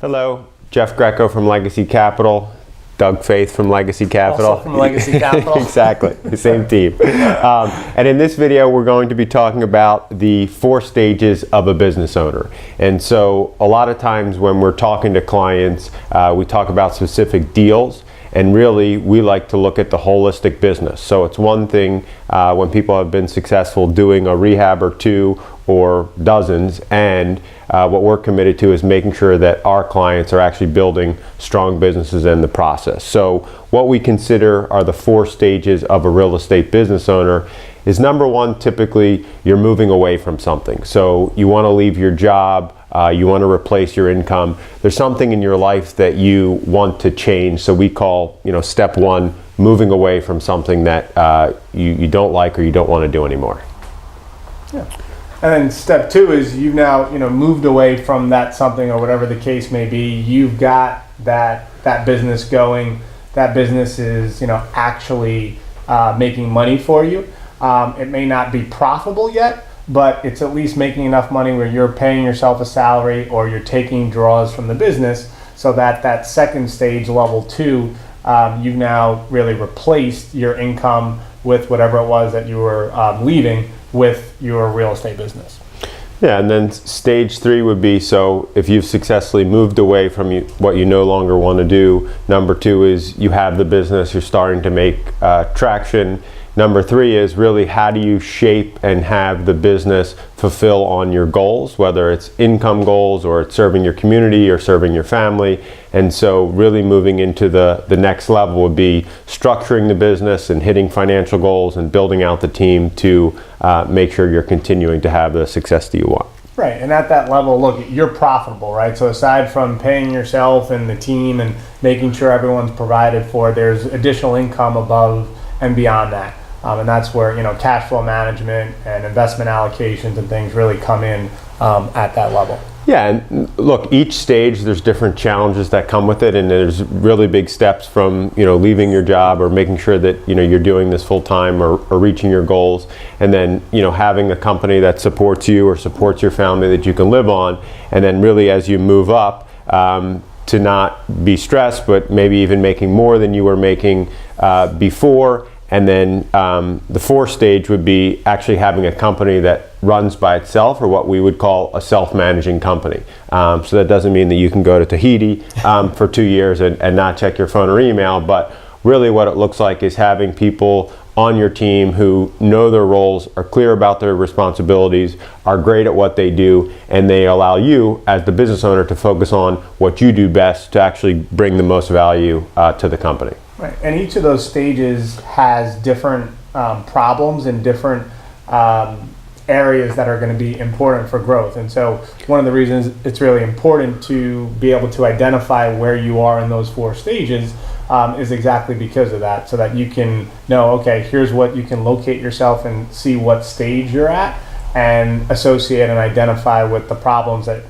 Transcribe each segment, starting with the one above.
Hello, Jeff Greco from Legacy Capital, Doug Faith from Legacy Capital. Also from Legacy Capital. Exactly, the same team. And in this video, we're going to be talking about the 4 stages of a business owner. And so a lot of times when we're talking to clients, we talk about specific deals. And really, we like to look at the holistic business. So it's one thing when people have been successful doing a rehab or 2 or dozens, and what we're committed to is making sure that our clients are actually building strong businesses in the process. So what we consider are the 4 stages of a real estate business owner is number 1, typically you're moving away from something. So you want to leave your job, you want to replace your income. There's something in your life that you want to change. So we call, step 1, moving away from something that you don't like or you don't want to do anymore. Yeah. And then step 2 is you've now, moved away from that something or whatever the case may be. You've got that business going. That business is, actually making money for you. It may not be profitable yet, but it's at least making enough money where you're paying yourself a salary or you're taking draws from the business, so that second stage, level 2, you've now really replaced your income with whatever it was that you were leaving with your real estate business. Yeah, and then stage 3 would be, so if you've successfully moved away from what you no longer want to do, number 2 is you have the business, you're starting to make traction. Number 3 is really how do you shape and have the business fulfill on your goals, whether it's income goals or it's serving your community or serving your family. And so really moving into the next level would be structuring the business and hitting financial goals and building out the team to make sure you're continuing to have the success that you want. Right, and at that level, look, you're profitable, right? So aside from paying yourself and the team and making sure everyone's provided for, there's additional income above and beyond that. And that's where cash flow management and investment allocations and things really come in at that level. Yeah, and look, each stage there's different challenges that come with it, and there's really big steps from leaving your job or making sure that you're doing this full time or reaching your goals, and then having a company that supports you or supports your family that you can live on, and then really as you move up to not be stressed, but maybe even making more than you were making before. And then the 4th stage would be actually having a company that runs by itself, or what we would call a self-managing company. So that doesn't mean that you can go to Tahiti for 2 years and not check your phone or email, but really what it looks like is having people on your team who know their roles, are clear about their responsibilities, are great at what they do, and they allow you as the business owner to focus on what you do best to actually bring the most value to the company. Right, and each of those stages has different problems and different areas that are going to be important for growth. And so one of the reasons it's really important to be able to identify where you are in those 4 stages is exactly because of that, so that you can know, okay, here's what you can locate yourself and see what stage you're at and associate and identify with the problems that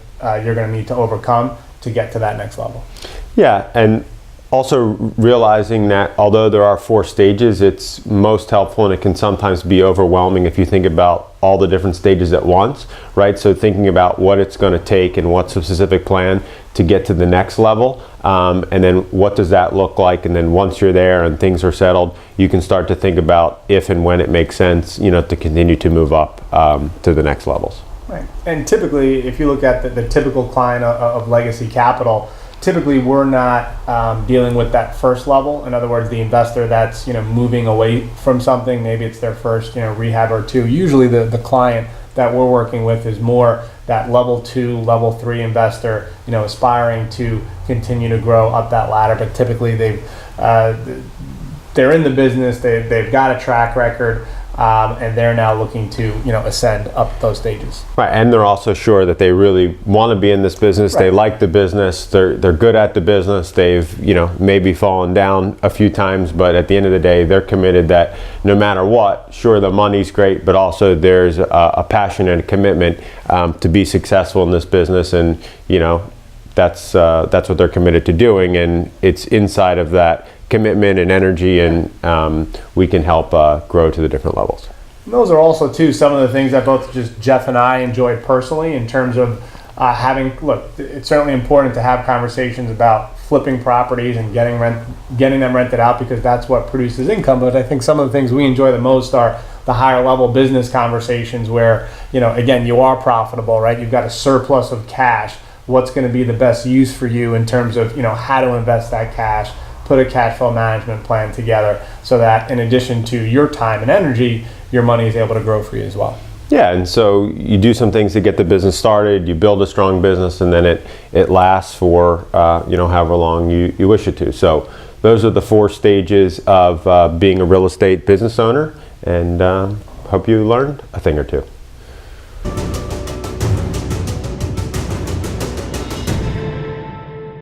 you're going to need to overcome to get to that next level. Yeah, and also realizing that although there are 4 stages, it's most helpful, and it can sometimes be overwhelming if you think about all the different stages at once, right? So thinking about what it's going to take and what's the specific plan to get to the next level, and then what does that look like, and then once you're there and things are settled, you can start to think about if and when it makes sense, to continue to move up to the next levels. Right, and typically, if you look at the typical client of Legacy Capital, typically we're not dealing with that first level. In other words, the investor that's moving away from something, maybe it's their first rehab or 2. Usually the client that we're working with is more that level 2, level 3 investor, aspiring to continue to grow up that ladder. But typically they're in the business, they've got a track record. And they're now looking to ascend up those stages. Right, and they're also sure that they really want to be in this business. Right. They like the business. They're good at the business. They've maybe fallen down a few times, but at the end of the day, they're committed that no matter what, sure, the money's great, but also there's a passion and a commitment to be successful in this business, and that's what they're committed to doing, and it's inside of that commitment and energy, and we can help grow to the different levels. And those are also too some of the things that both just Jeff and I enjoy personally in terms of It's certainly important to have conversations about flipping properties and getting them rented out, because that's what produces income. But I think some of the things we enjoy the most are the higher level business conversations where, again, you are profitable, right? You've got a surplus of cash. What's going to be the best use for you in terms of, how to invest that cash, put a cash flow management plan together so that in addition to your time and energy, your money is able to grow for you as well. Yeah, and so you do some things to get the business started, you build a strong business, and then it lasts for however long you wish it to. So those are the 4 stages of being a real estate business owner, and hope you learned a thing or two.